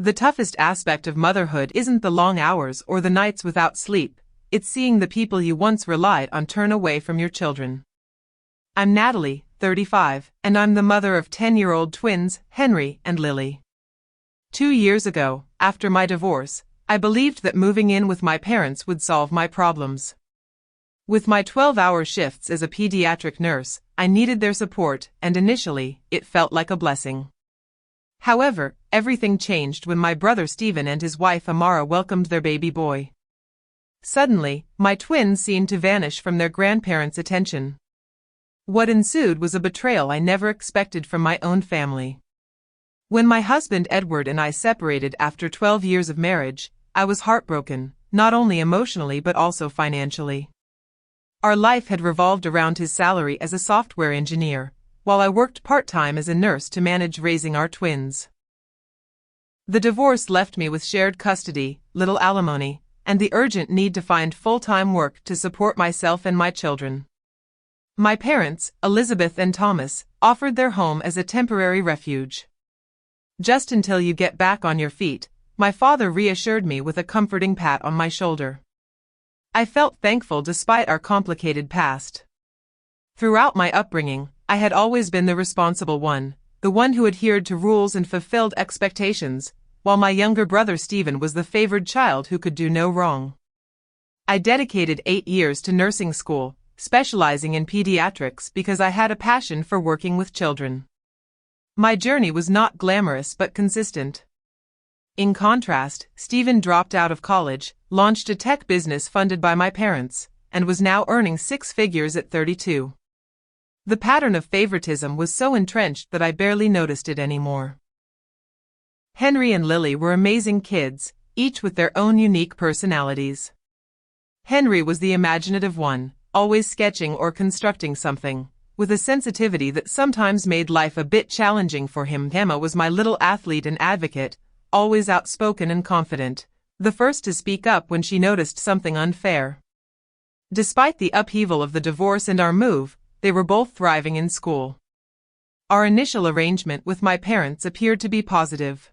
The toughest aspect of motherhood isn't the long hours or the nights without sleep, it's seeing the people you once relied on turn away from your children. I'm Natalie, 35, and I'm the mother of 10-year-old twins, Henry and Lily. 2 years ago, after my divorce, I believed that moving in with my parents would solve my problems. With my 12-hour shifts as a pediatric nurse, I needed their support, and initially, it felt like a blessing. However, everything changed when my brother Stephen and his wife Amara welcomed their baby boy. Suddenly, my twins seemed to vanish from their grandparents' attention. What ensued was a betrayal I never expected from my own family. When my husband Edward and I separated after 12 years of marriage, I was heartbroken, not only emotionally but also financially. Our life had revolved around his salary as a software engineer, while I worked part-time as a nurse to manage raising our twins. The divorce left me with shared custody, little alimony, and the urgent need to find full-time work to support myself and my children. My parents, Elizabeth and Thomas, offered their home as a temporary refuge. Just until you get back on your feet, my father reassured me with a comforting pat on my shoulder. I felt thankful despite our complicated past. Throughout my upbringing, I had always been the responsible one, the one who adhered to rules and fulfilled expectations, while my younger brother Stephen was the favored child who could do no wrong. I dedicated 8 years to nursing school, specializing in pediatrics because I had a passion for working with children. My journey was not glamorous but consistent. In contrast, Stephen dropped out of college, launched a tech business funded by my parents, and was now earning 6 figures at 32. The pattern of favoritism was so entrenched that I barely noticed it anymore. Henry and Lily were amazing kids, each with their own unique personalities. Henry was the imaginative one, always sketching or constructing something, with a sensitivity that sometimes made life a bit challenging for him. Emma was my little athlete and advocate, always outspoken and confident, the first to speak up when she noticed something unfair. Despite the upheaval of the divorce and our move, they were both thriving in school. Our initial arrangement with my parents appeared to be positive.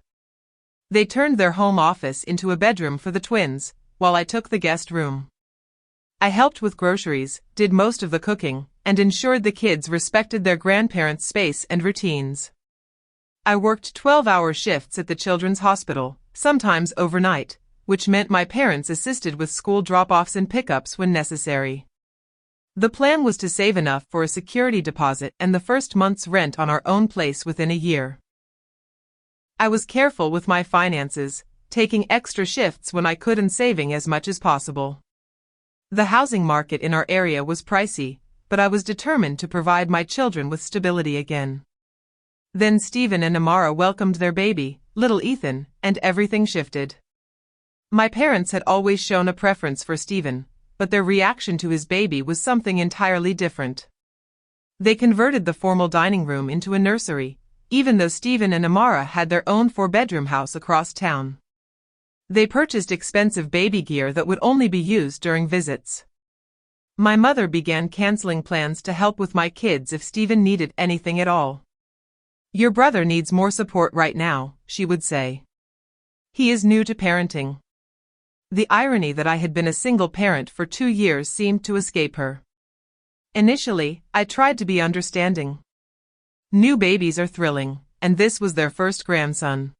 They turned their home office into a bedroom for the twins, while I took the guest room. I helped with groceries, did most of the cooking, and ensured the kids respected their grandparents' space and routines. I worked 12-hour shifts at the children's hospital, sometimes overnight, which meant my parents assisted with school drop-offs and pickups when necessary. The plan was to save enough for a security deposit and the first month's rent on our own place within a year. I was careful with my finances, taking extra shifts when I could and saving as much as possible. The housing market in our area was pricey, but I was determined to provide my children with stability again. Then Stephen and Amara welcomed their baby, little Ethan, and everything shifted. My parents had always shown a preference for Stephen, but their reaction to his baby was something entirely different. They converted the formal dining room into a nursery, even though Stephen and Amara had their own 4-bedroom house across town. They purchased expensive baby gear that would only be used during visits. My mother began canceling plans to help with my kids if Stephen needed anything at all. "Your brother needs more support right now," she would say. "He is new to parenting." The irony that I had been a single parent for 2 years seemed to escape her. Initially, I tried to be understanding. New babies are thrilling, and this was their first grandson.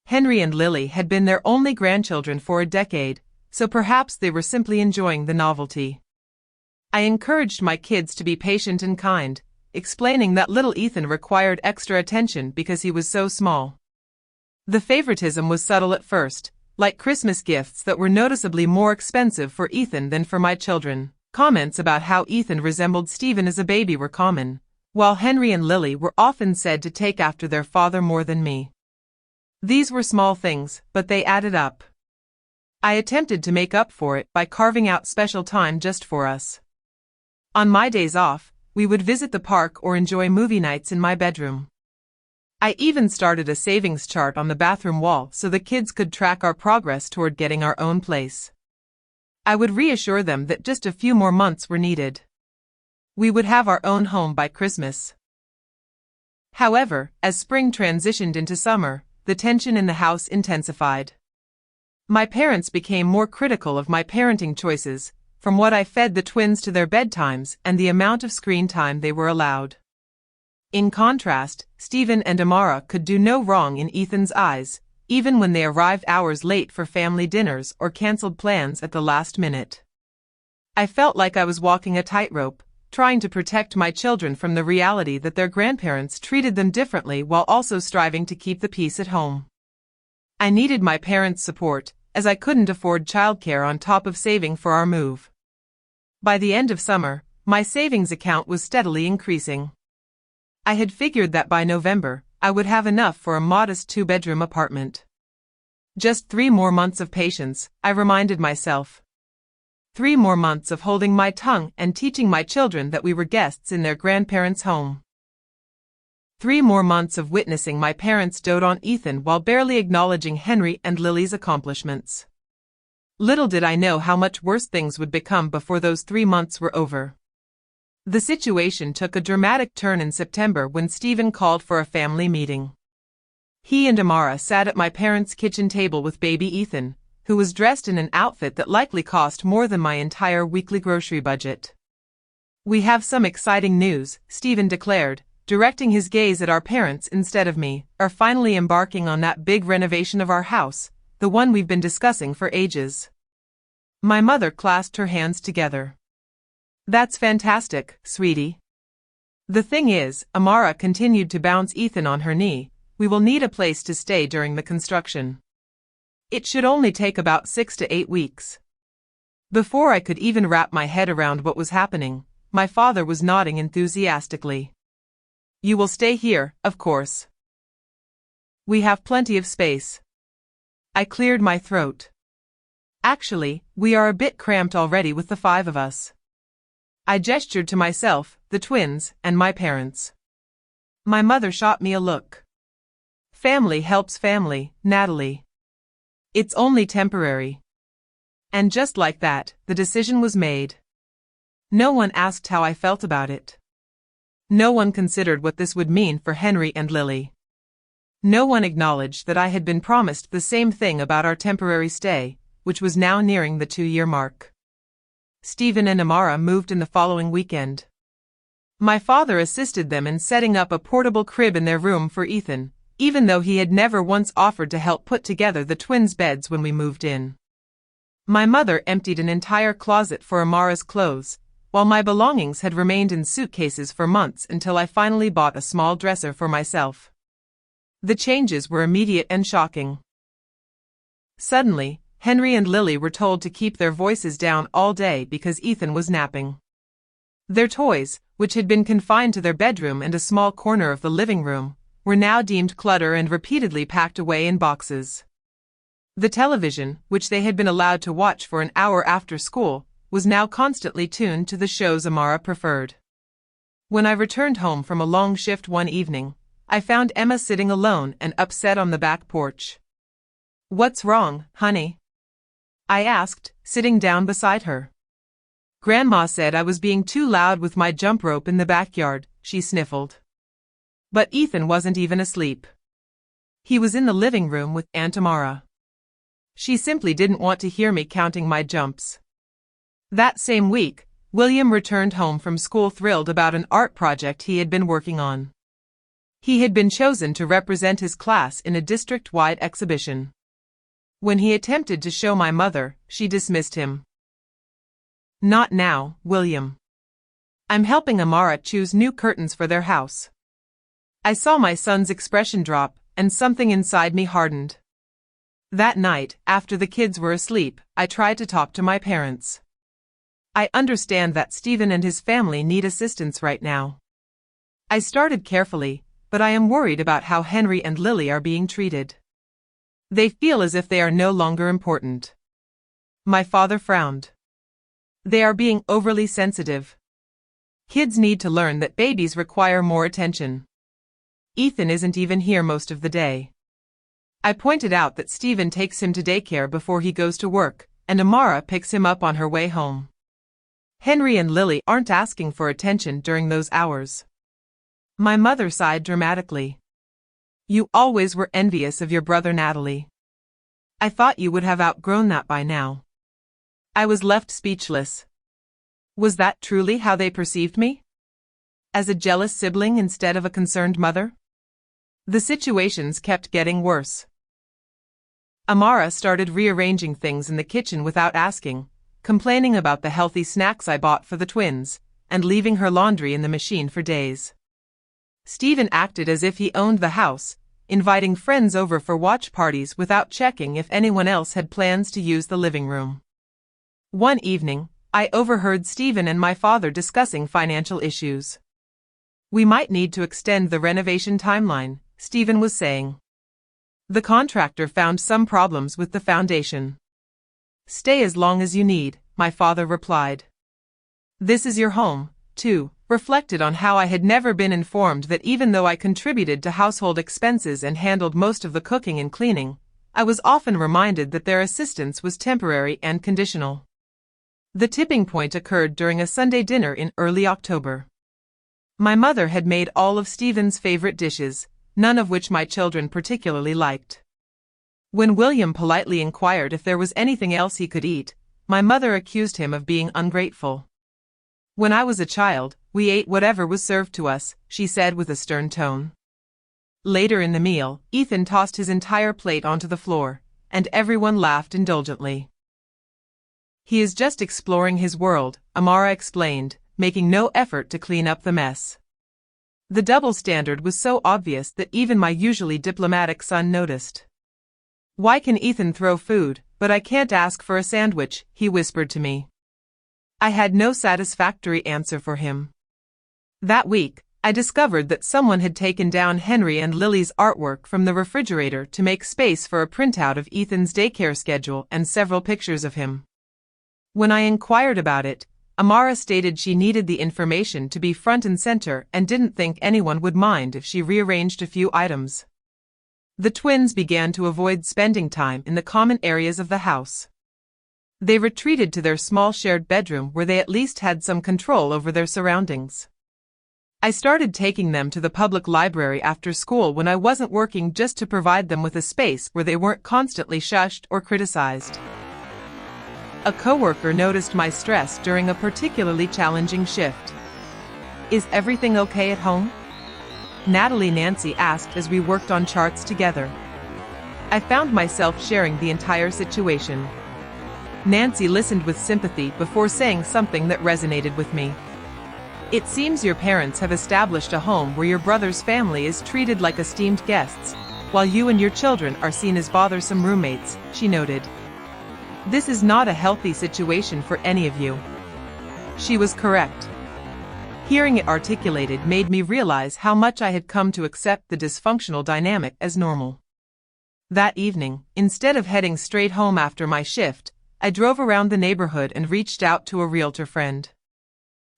Henry and Lily had been their only grandchildren for a decade, so perhaps they were simply enjoying the novelty. I encouraged my kids to be patient and kind, explaining that little Ethan required extra attention because he was so small. The favoritism was subtle at first, like Christmas gifts that were noticeably more expensive for Ethan than for my children. Comments about how Ethan resembled Stephen as a baby were common, while Henry and Lily were often said to take after their father more than me. These were small things, but they added up. I attempted to make up for it by carving out special time just for us. On my days off, we would visit the park or enjoy movie nights in my bedroom. I even started a savings chart on the bathroom wall so the kids could track our progress toward getting our own place. I would reassure them that just a few more months were needed. We would have our own home by Christmas. However, as spring transitioned into summer, the tension in the house intensified. My parents became more critical of my parenting choices, from what I fed the twins to their bedtimes and the amount of screen time they were allowed. In contrast, Stephen and Amara could do no wrong in Ethan's eyes, even when they arrived hours late for family dinners or canceled plans at the last minute. I felt like I was walking a tightrope, trying to protect my children from the reality that their grandparents treated them differently while also striving to keep the peace at home. I needed my parents' support, as I couldn't afford childcare on top of saving for our move. By the end of summer, my savings account was steadily increasing. I had figured that by November, I would have enough for a modest 2-bedroom apartment. Just 3 more months of patience, I reminded myself. 3 more months of holding my tongue and teaching my children that we were guests in their grandparents' home. 3 more months of witnessing my parents dote on Ethan while barely acknowledging Henry and Lily's accomplishments. Little did I know how much worse things would become before those 3 months were over. The situation took a dramatic turn in September when Stephen called for a family meeting. He and Amara sat at my parents' kitchen table with baby Ethan, who was dressed in an outfit that likely cost more than my entire weekly grocery budget. "We have some exciting news," Stephen declared, directing his gaze at our parents instead of me, "are finally embarking on that big renovation of our house, the one we've been discussing for ages." My mother clasped her hands together. "That's fantastic, sweetie." "The thing is," Amara continued to bounce Ethan on her knee, "we will need a place to stay during the construction. It should only take about 6 to 8 weeks." Before I could even wrap my head around what was happening, my father was nodding enthusiastically. "You will stay here, of course. We have plenty of space." I cleared my throat. "Actually, we are a bit cramped already with the 5 of us." I gestured to myself, the twins, and my parents. My mother shot me a look. "Family helps family, Natalie. It's only temporary." And just like that, the decision was made. No one asked how I felt about it. No one considered what this would mean for Henry and Lily. No one acknowledged that I had been promised the same thing about our temporary stay, which was now nearing the 2-year mark. Stephen and Amara moved in the following weekend. My father assisted them in setting up a portable crib in their room for Ethan, even though he had never once offered to help put together the twins' beds when we moved in. My mother emptied an entire closet for Amara's clothes, while my belongings had remained in suitcases for months until I finally bought a small dresser for myself. The changes were immediate and shocking. Suddenly, Henry and Lily were told to keep their voices down all day because Ethan was napping. Their toys, which had been confined to their bedroom and a small corner of the living room, were now deemed clutter and repeatedly packed away in boxes. The television, which they had been allowed to watch for an hour after school, was now constantly tuned to the shows Amara preferred. When I returned home from a long shift one evening, I found Emma sitting alone and upset on the back porch. "What's wrong, honey?" I asked, sitting down beside her. "Grandma said I was being too loud with my jump rope in the backyard," she sniffled. But Ethan wasn't even asleep. He was in the living room with Aunt Amara. She simply didn't want to hear me counting my jumps. That same week, William returned home from school thrilled about an art project he had been working on. He had been chosen to represent his class in a district-wide exhibition. When he attempted to show my mother, she dismissed him. "Not now, William. I'm helping Amara choose new curtains for their house." I saw my son's expression drop, and something inside me hardened. That night, after the kids were asleep, I tried to talk to my parents. "I understand that Stephen and his family need assistance right now. I started carefully, but I am worried about how Henry and Lily are being treated. They feel as if they are no longer important." My father frowned. "They are being overly sensitive. Kids need to learn that babies require more attention. Ethan isn't even here most of the day." I pointed out that Stephen takes him to daycare before he goes to work, and Amara picks him up on her way home. Henry and Lily aren't asking for attention during those hours. My mother sighed dramatically. You always were envious of your brother Natalie. I thought you would have outgrown that by now. I was left speechless. Was that truly how they perceived me? As a jealous sibling instead of a concerned mother? The situations kept getting worse. Amara started rearranging things in the kitchen without asking, complaining about the healthy snacks I bought for the twins, and leaving her laundry in the machine for days. Stephen acted as if he owned the house, inviting friends over for watch parties without checking if anyone else had plans to use the living room. One evening, I overheard Stephen and my father discussing financial issues. We might need to extend the renovation timeline, Stephen was saying. The contractor found some problems with the foundation. Stay as long as you need, my father replied. This is your home, too, reflected on how I had never been informed that even though I contributed to household expenses and handled most of the cooking and cleaning, I was often reminded that their assistance was temporary and conditional. The tipping point occurred during a Sunday dinner in early October. My mother had made all of Stephen's favorite dishes, none of which my children particularly liked. When William politely inquired if there was anything else he could eat, my mother accused him of being ungrateful. When I was a child, we ate whatever was served to us, she said with a stern tone. Later in the meal, Ethan tossed his entire plate onto the floor, and everyone laughed indulgently. He is just exploring his world, Amara explained, making no effort to clean up the mess. The double standard was so obvious that even my usually diplomatic son noticed. Why can Ethan throw food, but I can't ask for a sandwich, he whispered to me. I had no satisfactory answer for him. That week, I discovered that someone had taken down Henry and Lily's artwork from the refrigerator to make space for a printout of Ethan's daycare schedule and several pictures of him. When I inquired about it, Amara stated she needed the information to be front and center and didn't think anyone would mind if she rearranged a few items. The twins began to avoid spending time in the common areas of the house. They retreated to their small shared bedroom where they at least had some control over their surroundings. I started taking them to the public library after school when I wasn't working just to provide them with a space where they weren't constantly shushed or criticized. A coworker noticed my stress during a particularly challenging shift. Is everything okay at home? Natalie Nancy asked as we worked on charts together. I found myself sharing the entire situation. Nancy listened with sympathy before saying something that resonated with me. It seems your parents have established a home where your brother's family is treated like esteemed guests, while you and your children are seen as bothersome roommates, she noted. This is not a healthy situation for any of you. She was correct. Hearing it articulated made me realize how much I had come to accept the dysfunctional dynamic as normal. That evening, instead of heading straight home after my shift, I drove around the neighborhood and reached out to a realtor friend.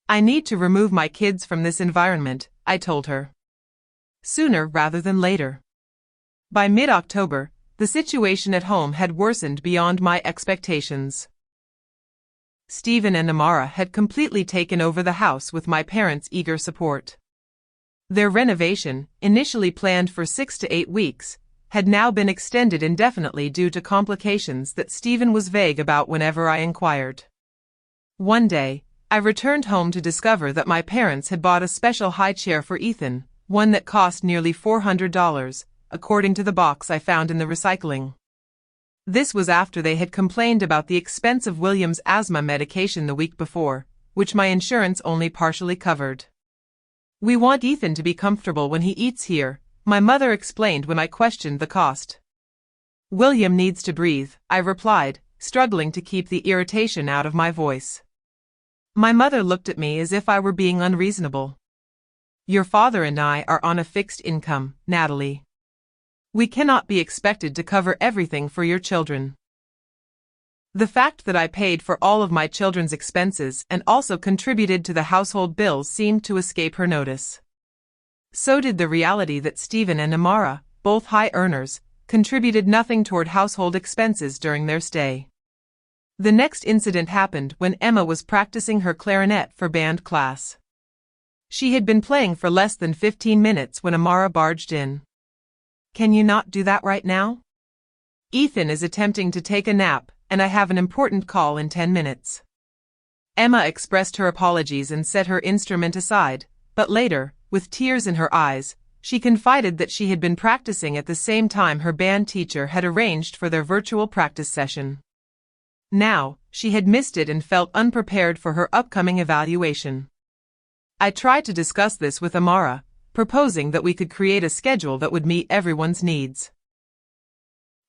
I need to remove my kids from this environment, I told her. Sooner rather than later. By mid-October, the situation at home had worsened beyond my expectations. Stephen and Amara had completely taken over the house with my parents' eager support. Their renovation, initially planned for 6 to 8 weeks, had now been extended indefinitely due to complications that Stephen was vague about whenever I inquired. One day, I returned home to discover that my parents had bought a special high chair for Ethan, one that cost nearly $400, according to the box I found in the recycling. This was after they had complained about the expense of William's asthma medication the week before, which my insurance only partially covered. We want Ethan to be comfortable when he eats here, my mother explained when I questioned the cost. William needs to breathe, I replied, struggling to keep the irritation out of my voice. My mother looked at me as if I were being unreasonable. Your father and I are on a fixed income, Natalie. We cannot be expected to cover everything for your children. The fact that I paid for all of my children's expenses and also contributed to the household bills seemed to escape her notice. So did the reality that Stephen and Amara, both high earners, contributed nothing toward household expenses during their stay. The next incident happened when Emma was practicing her clarinet for band class. She had been playing for less than 15 minutes when Amara barged in. Can you not do that right now? Ethan is attempting to take a nap, and I have an important call in 10 minutes. Emma expressed her apologies and set her instrument aside, but later, with tears in her eyes, she confided that she had been practicing at the same time her band teacher had arranged for their virtual practice session. Now, she had missed it and felt unprepared for her upcoming evaluation. I tried to discuss this with Amara, proposing that we could create a schedule that would meet everyone's needs.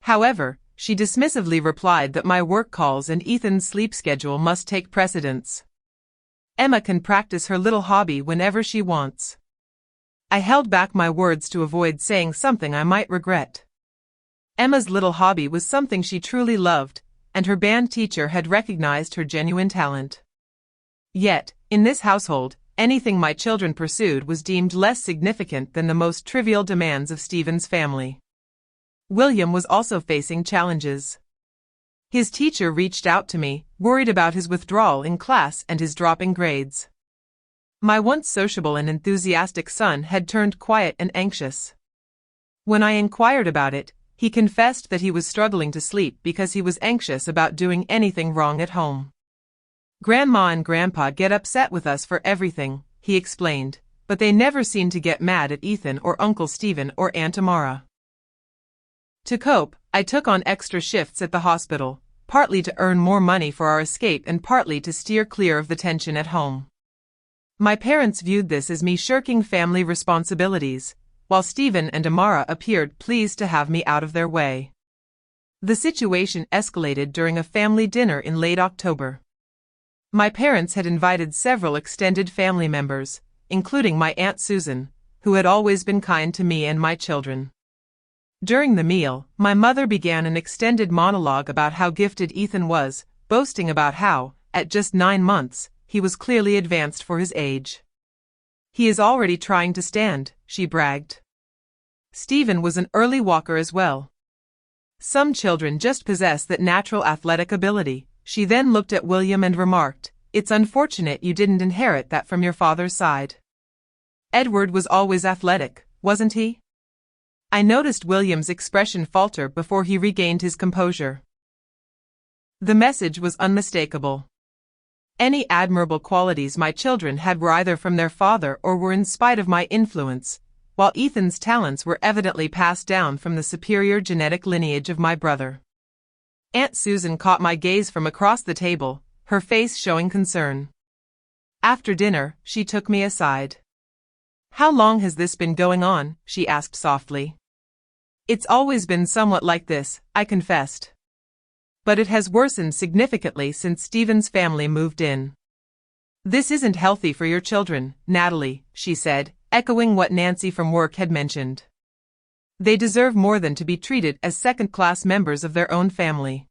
However, she dismissively replied that my work calls and Ethan's sleep schedule must take precedence. Emma can practice her little hobby whenever she wants. I held back my words to avoid saying something I might regret. Emma's little hobby was something she truly loved, and her band teacher had recognized her genuine talent. Yet, in this household, anything my children pursued was deemed less significant than the most trivial demands of Stephen's family. William was also facing challenges. His teacher reached out to me, worried about his withdrawal in class and his dropping grades. My once sociable and enthusiastic son had turned quiet and anxious. When I inquired about it, he confessed that he was struggling to sleep because he was anxious about doing anything wrong at home. Grandma and Grandpa get upset with us for everything, he explained, but they never seem to get mad at Ethan or Uncle Stephen or Aunt Amara. To cope, I took on extra shifts at the hospital, partly to earn more money for our escape and partly to steer clear of the tension at home. My parents viewed this as me shirking family responsibilities, while Stephen and Amara appeared pleased to have me out of their way. The situation escalated during a family dinner in late October. My parents had invited several extended family members, including my Aunt Susan, who had always been kind to me and my children. During the meal, my mother began an extended monologue about how gifted Ethan was, boasting about how, at just 9 months, he was clearly advanced for his age. He is already trying to stand, she bragged. Stephen was an early walker as well. Some children just possess that natural athletic ability. She then looked at William and remarked, "It's unfortunate you didn't inherit that from your father's side. Edward was always athletic, wasn't he?" I noticed William's expression falter before he regained his composure. The message was unmistakable. Any admirable qualities my children had were either from their father or were in spite of my influence, while Ethan's talents were evidently passed down from the superior genetic lineage of my brother. Aunt Susan caught my gaze from across the table, her face showing concern. After dinner, she took me aside. "How long has this been going on?" she asked softly. "It's always been somewhat like this," I confessed. "But it has worsened significantly since Stephen's family moved in." "This isn't healthy for your children, Natalie," she said, echoing what Nancy from work had mentioned. "They deserve more than to be treated as second-class members of their own family."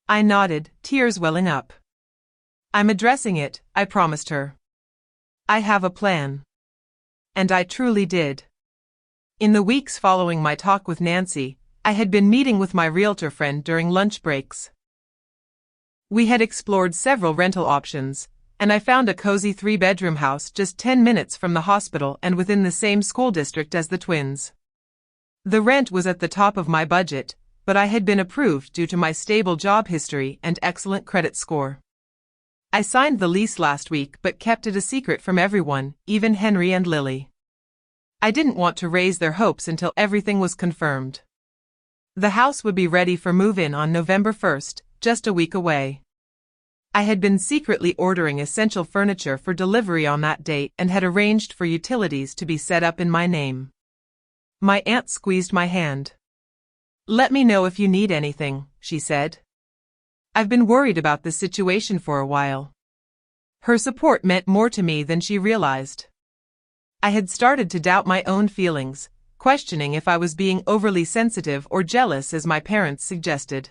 I nodded, tears welling up. "I'm addressing it," I promised her. "I have a plan." And I truly did. In the weeks following my talk with Nancy, I had been meeting with my realtor friend during lunch breaks. We had explored several rental options, and I found a cozy 3-bedroom house just 10 minutes from the hospital and within the same school district as the twins. The rent was at the top of my budget, but I had been approved due to my stable job history and excellent credit score. I signed the lease last week but kept it a secret from everyone, even Henry and Lily. I didn't want to raise their hopes until everything was confirmed. The house would be ready for move-in on November 1st, just a week away. I had been secretly ordering essential furniture for delivery on that date and had arranged for utilities to be set up in my name. My aunt squeezed my hand. "Let me know if you need anything," she said. "I've been worried about this situation for a while." Her support meant more to me than she realized. I had started to doubt my own feelings, questioning if I was being overly sensitive or jealous as my parents suggested.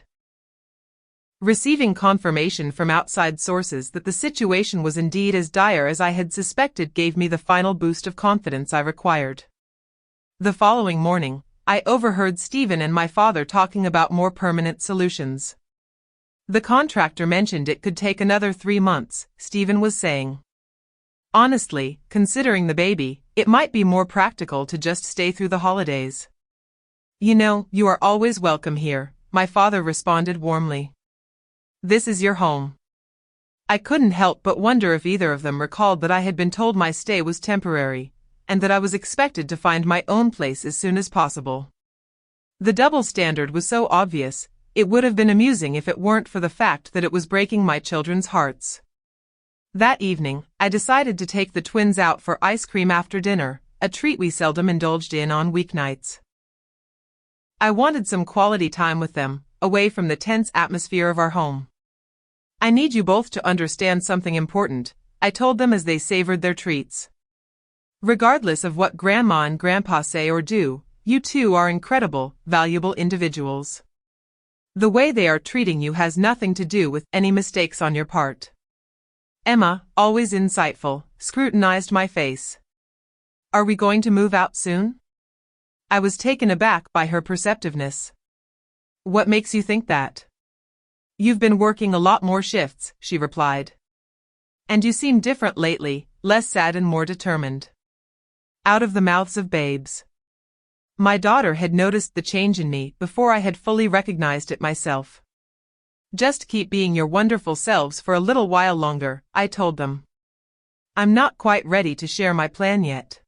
Receiving confirmation from outside sources that the situation was indeed as dire as I had suspected gave me the final boost of confidence I required. The following morning, I overheard Stephen and my father talking about more permanent solutions. The contractor mentioned it could take another 3 months, Stephen was saying. Honestly, considering the baby, it might be more practical to just stay through the holidays. You know, you are always welcome here, my father responded warmly. This is your home. I couldn't help but wonder if either of them recalled that I had been told my stay was temporary, and that I was expected to find my own place as soon as possible. The double standard was so obvious, it would have been amusing if it weren't for the fact that it was breaking my children's hearts. That evening, I decided to take the twins out for ice cream after dinner, a treat we seldom indulged in on weeknights. I wanted some quality time with them, away from the tense atmosphere of our home. I need you both to understand something important, I told them as they savored their treats. Regardless of what Grandma and Grandpa say or do, you two are incredible, valuable individuals. The way they are treating you has nothing to do with any mistakes on your part. Emma, always insightful, scrutinized my face. Are we going to move out soon? I was taken aback by her perceptiveness. What makes you think that? You've been working a lot more shifts, she replied. And you seem different lately, less sad and more determined. Out of the mouths of babes. My daughter had noticed the change in me before I had fully recognized it myself. Just keep being your wonderful selves for a little while longer, I told them. I'm not quite ready to share my plan yet.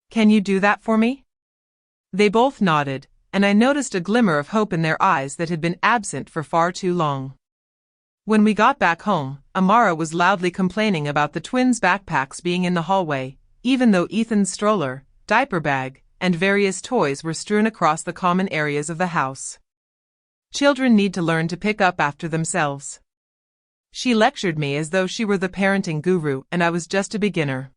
Can you do that for me? They both nodded, and I noticed a glimmer of hope in their eyes that had been absent for far too long. When we got back home, Amara was loudly complaining about the twins' backpacks being in the hallway, even though Ethan's stroller, diaper bag, and various toys were strewn across the common areas of the house. Children need to learn to pick up after themselves. She lectured me as though she were the parenting guru and I was just a beginner.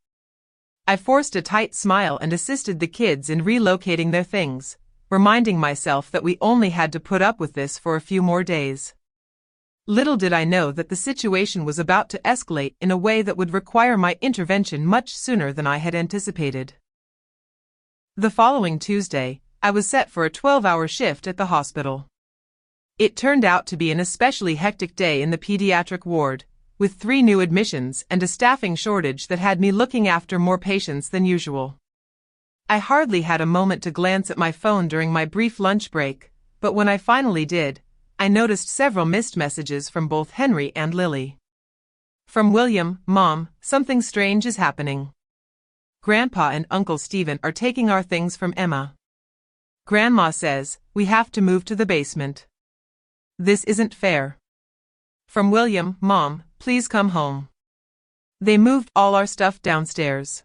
I forced a tight smile and assisted the kids in relocating their things, reminding myself that we only had to put up with this for a few more days. Little did I know that the situation was about to escalate in a way that would require my intervention much sooner than I had anticipated. The following Tuesday, I was set for a 12-hour shift at the hospital. It turned out to be an especially hectic day in the pediatric ward, with 3 new admissions and a staffing shortage that had me looking after more patients than usual. I hardly had a moment to glance at my phone during my brief lunch break, but when I finally did, I noticed several missed messages from both Henry and Lily. From William, Mom, something strange is happening. Grandpa and Uncle Stephen are taking our things from Emma. Grandma says, we have to move to the basement. This isn't fair. From William, Mom, please come home. They moved all our stuff downstairs.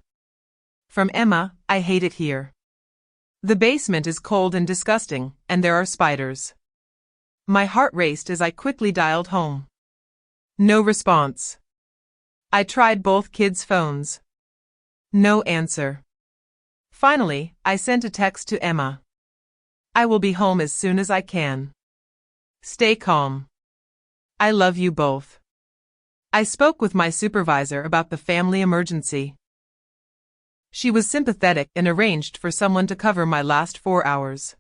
From Emma, I hate it here. The basement is cold and disgusting, and there are spiders. My heart raced as I quickly dialed home. No response. I tried both kids' phones. No answer. Finally, I sent a text to Emma. I will be home as soon as I can. Stay calm. I love you both. I spoke with my supervisor about the family emergency. She was sympathetic and arranged for someone to cover my last 4 hours.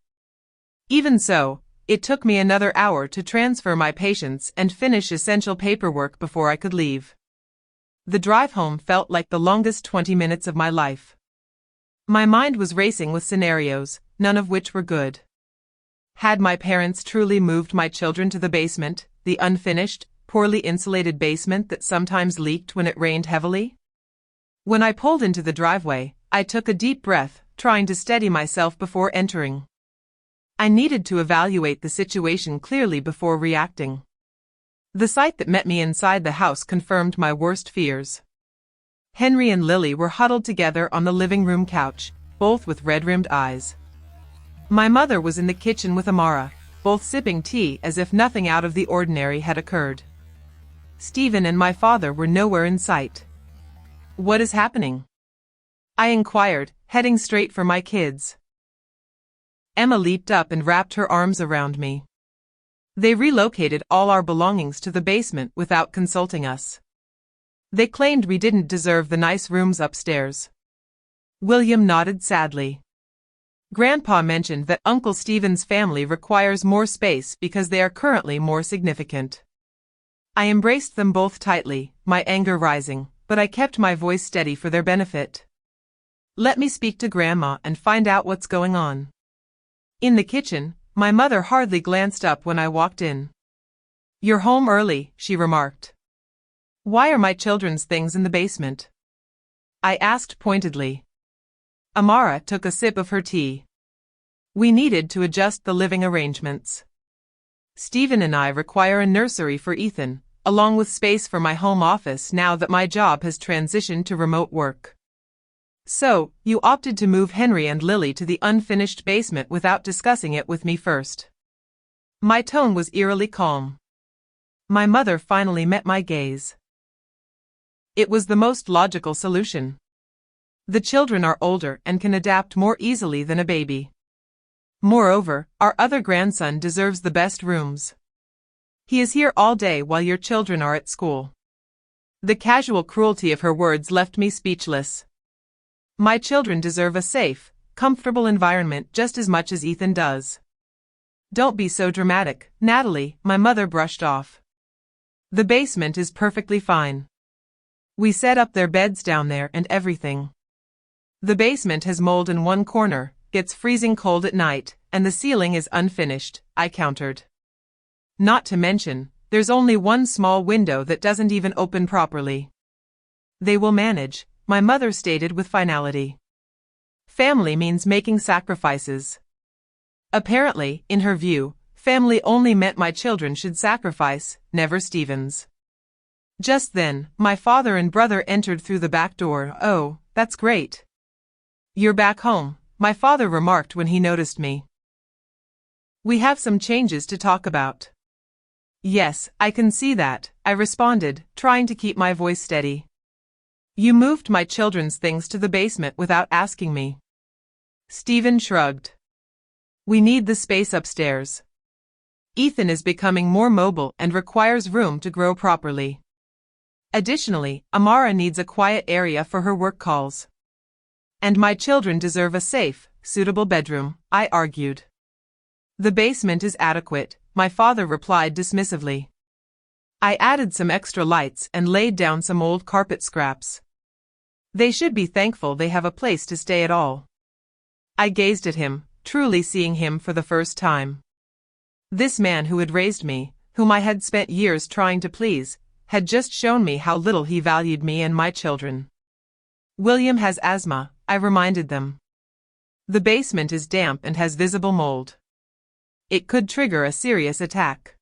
Even so, it took me another hour to transfer my patients and finish essential paperwork before I could leave. The drive home felt like the longest 20 minutes of my life. My mind was racing with scenarios, none of which were good. Had my parents truly moved my children to the basement, the unfinished, poorly insulated basement that sometimes leaked when it rained heavily? When I pulled into the driveway, I took a deep breath, trying to steady myself before entering. I needed to evaluate the situation clearly before reacting. The sight that met me inside the house confirmed my worst fears. Henry and Lily were huddled together on the living room couch, both with red-rimmed eyes. My mother was in the kitchen with Amara, both sipping tea as if nothing out of the ordinary had occurred. Stephen and my father were nowhere in sight. What is happening? I inquired, heading straight for my kids. Emma leaped up and wrapped her arms around me. They relocated all our belongings to the basement without consulting us. They claimed we didn't deserve the nice rooms upstairs. William nodded sadly. Grandpa mentioned that Uncle Stephen's family requires more space because they are currently more significant. I embraced them both tightly, my anger rising, but I kept my voice steady for their benefit. Let me speak to Grandma and find out what's going on. In the kitchen, my mother hardly glanced up when I walked in. "You're home early," she remarked. "Why are my children's things in the basement?" I asked pointedly. Amara took a sip of her tea. "We needed to adjust the living arrangements. Stephen and I require a nursery for Ethan, along with space for my home office now that my job has transitioned to remote work. So, you opted to move Henry and Lily to the unfinished basement without discussing it with me first." My tone was eerily calm. My mother finally met my gaze. "It was the most logical solution. The children are older and can adapt more easily than a baby. Moreover, our other grandson deserves the best rooms. He is here all day while your children are at school." The casual cruelty of her words left me speechless. My children deserve a safe, comfortable environment just as much as Ethan does. "Don't be so dramatic, Natalie," my mother brushed off. "The basement is perfectly fine. We set up their beds down there and everything. The basement has mold in one corner, gets freezing cold at night, and the ceiling is unfinished," I countered. "Not to mention, there's only one small window that doesn't even open properly." "They will manage," my mother stated with finality. Family means making sacrifices. Apparently, in her view, family only meant my children should sacrifice, never Stephen's. Just then, my father and brother entered through the back door. "Oh, that's great. You're back home," my father remarked when he noticed me. "We have some changes to talk about." "Yes, I can see that," I responded, trying to keep my voice steady. "You moved my children's things to the basement without asking me." Stephen shrugged. "We need the space upstairs. Ethan is becoming more mobile and requires room to grow properly. Additionally, Amara needs a quiet area for her work calls. And my children deserve a safe, suitable bedroom," I argued. "The basement is adequate," my father replied dismissively. I added some extra lights and laid down some old carpet scraps. "They should be thankful they have a place to stay at all." I gazed at him, truly seeing him for the first time. This man who had raised me, whom I had spent years trying to please, had just shown me how little he valued me and my children. "William has asthma," I reminded them. "The basement is damp and has visible mold. It could trigger a serious attack."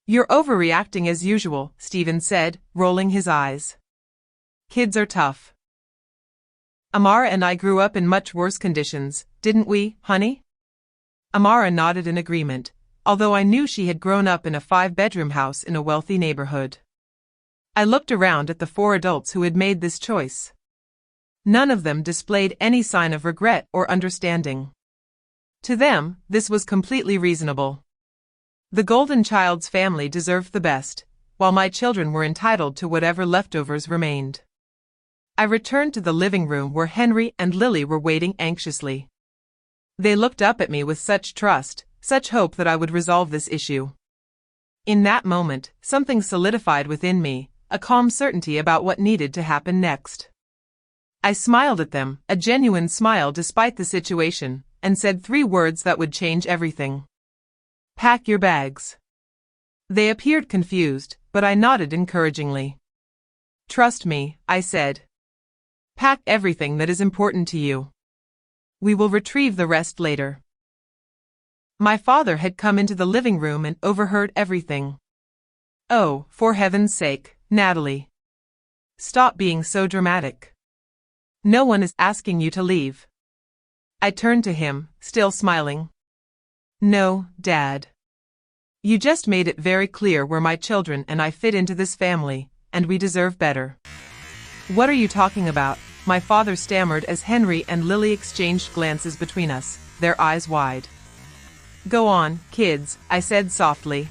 "You're overreacting as usual," Stephen said, rolling his eyes. "Kids are tough. Amara and I grew up in much worse conditions, didn't we, honey?" Amara nodded in agreement, although I knew she had grown up in a 5-bedroom house in a wealthy neighborhood. I looked around at the 4 adults who had made this choice. None of them displayed any sign of regret or understanding. To them, this was completely reasonable. The golden child's family deserved the best, while my children were entitled to whatever leftovers remained. I returned to the living room where Henry and Lily were waiting anxiously. They looked up at me with such trust, such hope that I would resolve this issue. In that moment, something solidified within me, a calm certainty about what needed to happen next. I smiled at them, a genuine smile despite the situation, and said 3 words that would change everything. "Pack your bags." They appeared confused, but I nodded encouragingly. "Trust me," I said. "Pack everything that is important to you. We will retrieve the rest later." My father had come into the living room and overheard everything. "Oh, for heaven's sake, Natalie. Stop being so dramatic. No one is asking you to leave." I turned to him, still smiling. "No, Dad. You just made it very clear where my children and I fit into this family, and we deserve better." "What are you talking about?" my father stammered as Henry and Lily exchanged glances between us, their eyes wide. "Go on, kids," I said softly.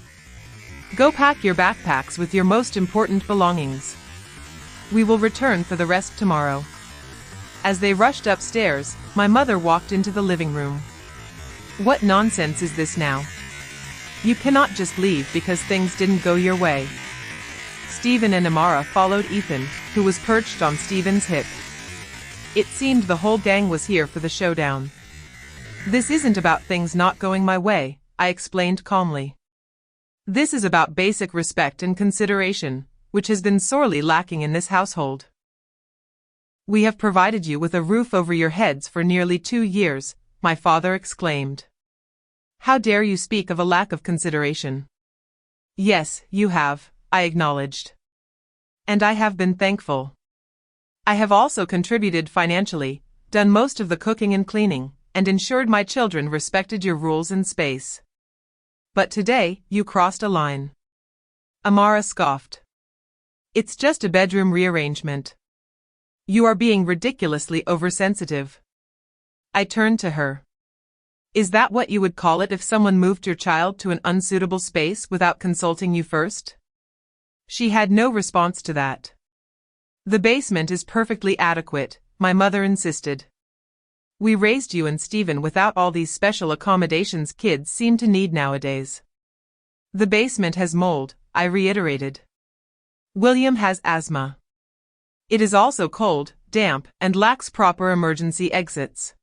"Go pack your backpacks with your most important belongings. We will return for the rest tomorrow." As they rushed upstairs, my mother walked into the living room. "What nonsense is this now? You cannot just leave because things didn't go your way." Stephen and Amara followed Ethan, who was perched on Stephen's hip. It seemed the whole gang was here for the showdown. This isn't about things not going my way, I explained calmly. This is about basic respect and consideration, which has been sorely lacking in this household. We have provided you with a roof over your heads for nearly 2 years, my father exclaimed. How dare you speak of a lack of consideration? Yes, you have, I acknowledged. And I have been thankful. I have also contributed financially, done most of the cooking and cleaning, and ensured my children respected your rules and space. But today, you crossed a line. Amara scoffed. It's just a bedroom rearrangement. You are being ridiculously oversensitive. I turned to her. Is that what you would call it if someone moved your child to an unsuitable space without consulting you first? She had no response to that. The basement is perfectly adequate, my mother insisted. We raised you and Stephen without all these special accommodations kids seem to need nowadays. The basement has mold, I reiterated. William has asthma. It is also cold, damp, and lacks proper emergency exits.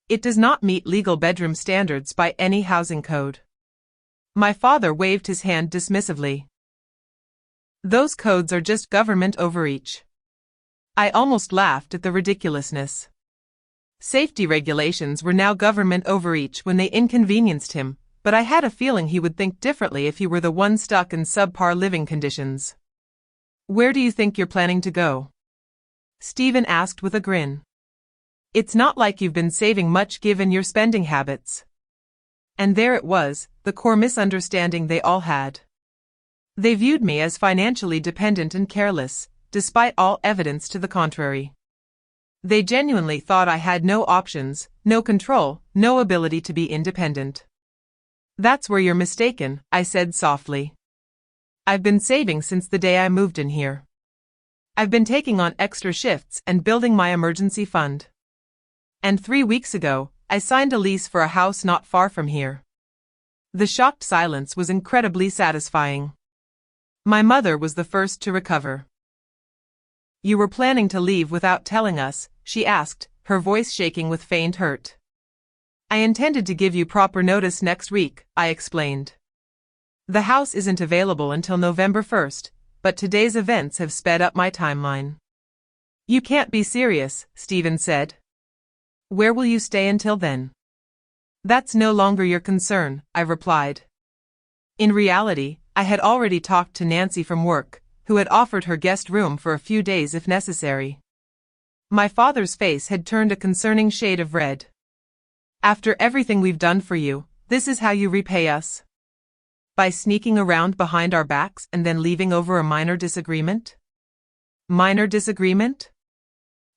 It does not meet legal bedroom standards by any housing code. My father waved his hand dismissively. Those codes are just government overreach. I almost laughed at the ridiculousness. Safety regulations were now government overreach when they inconvenienced him, but I had a feeling he would think differently if he were the one stuck in subpar living conditions. Where do you think you're planning to go? Stephen asked with a grin. It's not like you've been saving much given your spending habits. And there it was, the core misunderstanding they all had. They viewed me as financially dependent and careless, despite all evidence to the contrary. They genuinely thought I had no options, no control, no ability to be independent. That's where you're mistaken, I said softly. I've been saving since the day I moved in here. I've been taking on extra shifts and building my emergency fund. And 3 weeks ago, I signed a lease for a house not far from here. The shocked silence was incredibly satisfying. My mother was the first to recover. You were planning to leave without telling us, she asked, her voice shaking with feigned hurt. I intended to give you proper notice next week, I explained. The house isn't available until November 1st, but today's events have sped up my timeline. You can't be serious, Stephen said. Where will you stay until then? That's no longer your concern, I replied. In reality, I had already talked to Nancy from work, who had offered her guest room for a few days if necessary. My father's face had turned a concerning shade of red. After everything we've done for you, this is how you repay us? By sneaking around behind our backs and then leaving over a minor disagreement? Minor disagreement?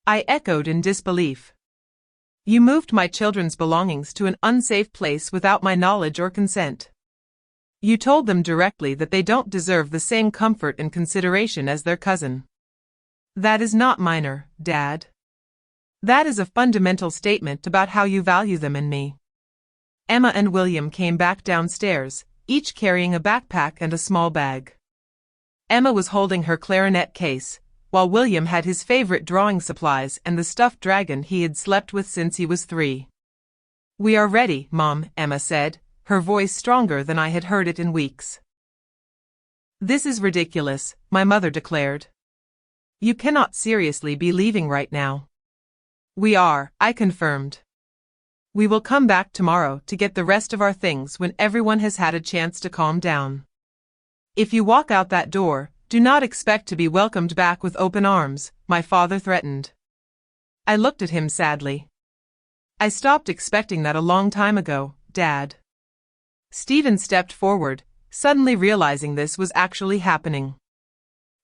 I echoed in disbelief. You moved my children's belongings to an unsafe place without my knowledge or consent. You told them directly that they don't deserve the same comfort and consideration as their cousin. That is not minor, Dad. That is a fundamental statement about how you value them and me. Emma and William came back downstairs, each carrying a backpack and a small bag. Emma was holding her clarinet case, while William had his favorite drawing supplies and the stuffed dragon he had slept with since he was 3. We are ready, Mom, Emma said, her voice stronger than I had heard it in weeks. This is ridiculous, my mother declared. You cannot seriously be leaving right now. We are, I confirmed. We will come back tomorrow to get the rest of our things when everyone has had a chance to calm down. If you walk out that door, do not expect to be welcomed back with open arms, my father threatened. I looked at him sadly. I stopped expecting that a long time ago, Dad. Stephen stepped forward, suddenly realizing this was actually happening.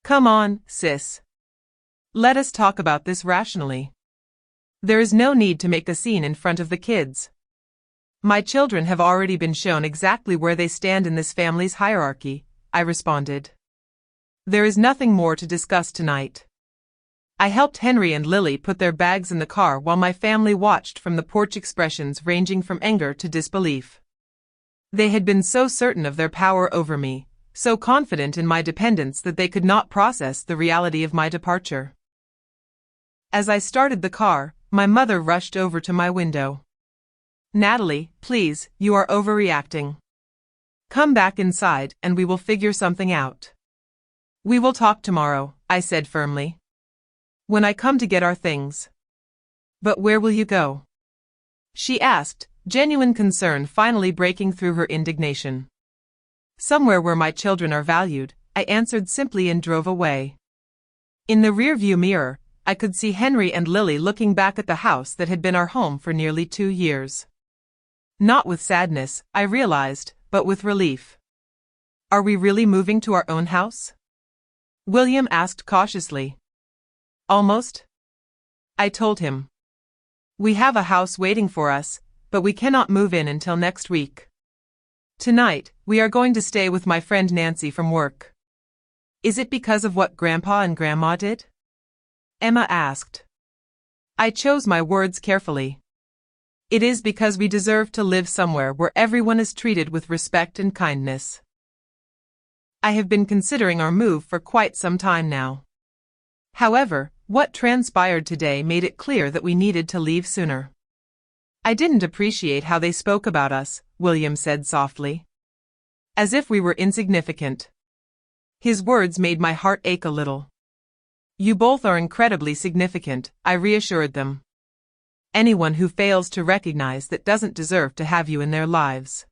Come on, sis. Let us talk about this rationally. There is no need to make a scene in front of the kids. My children have already been shown exactly where they stand in this family's hierarchy, I responded. There is nothing more to discuss tonight. I helped Henry and Lily put their bags in the car while my family watched from the porch, expressions ranging from anger to disbelief. They had been so certain of their power over me, so confident in my dependence that they could not process the reality of my departure. As I started the car, my mother rushed over to my window. Natalie, please, you are overreacting. Come back inside and we will figure something out. We will talk tomorrow, I said firmly. When I come to get our things. But where will you go? She asked, genuine concern finally breaking through her indignation. Somewhere where my children are valued, I answered simply and drove away. In the rearview mirror, I could see Henry and Lily looking back at the house that had been our home for nearly 2 years. Not with sadness, I realized, but with relief. Are we really moving to our own house? William asked cautiously. Almost. I told him. We have a house waiting for us, but we cannot move in until next week. Tonight, we are going to stay with my friend Nancy from work. Is it because of what Grandpa and Grandma did? Emma asked. I chose my words carefully. It is because we deserve to live somewhere where everyone is treated with respect and kindness. I have been considering our move for quite some time now. However, what transpired today made it clear that we needed to leave sooner. I didn't appreciate how they spoke about us, William said softly. As if we were insignificant. His words made my heart ache a little. You both are incredibly significant, I reassured them. Anyone who fails to recognize that doesn't deserve to have you in their lives.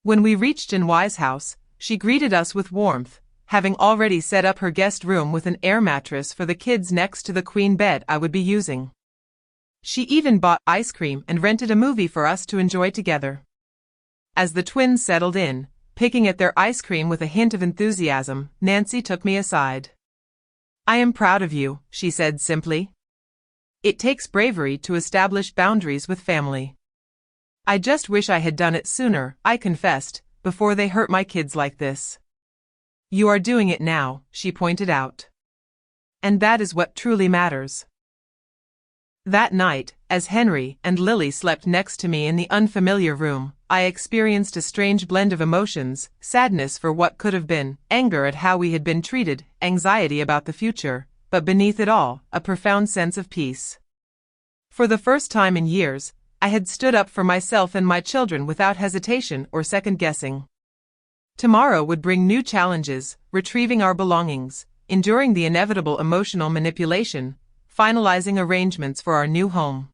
When we reached Wai's house, she greeted us with warmth, having already set up her guest room with an air mattress for the kids next to the queen bed I would be using. She even bought ice cream and rented a movie for us to enjoy together. As the twins settled in, picking at their ice cream with a hint of enthusiasm, Nancy took me aside. I am proud of you, she said simply. It takes bravery to establish boundaries with family. I just wish I had done it sooner, I confessed, before they hurt my kids like this. You are doing it now, she pointed out. And that is what truly matters. That night, as Henry and Lily slept next to me in the unfamiliar room, I experienced a strange blend of emotions, sadness for what could have been, anger at how we had been treated, anxiety about the future, but beneath it all, a profound sense of peace. For the first time in years, I had stood up for myself and my children without hesitation or second-guessing. Tomorrow would bring new challenges, retrieving our belongings, enduring the inevitable emotional manipulation, finalizing arrangements for our new home.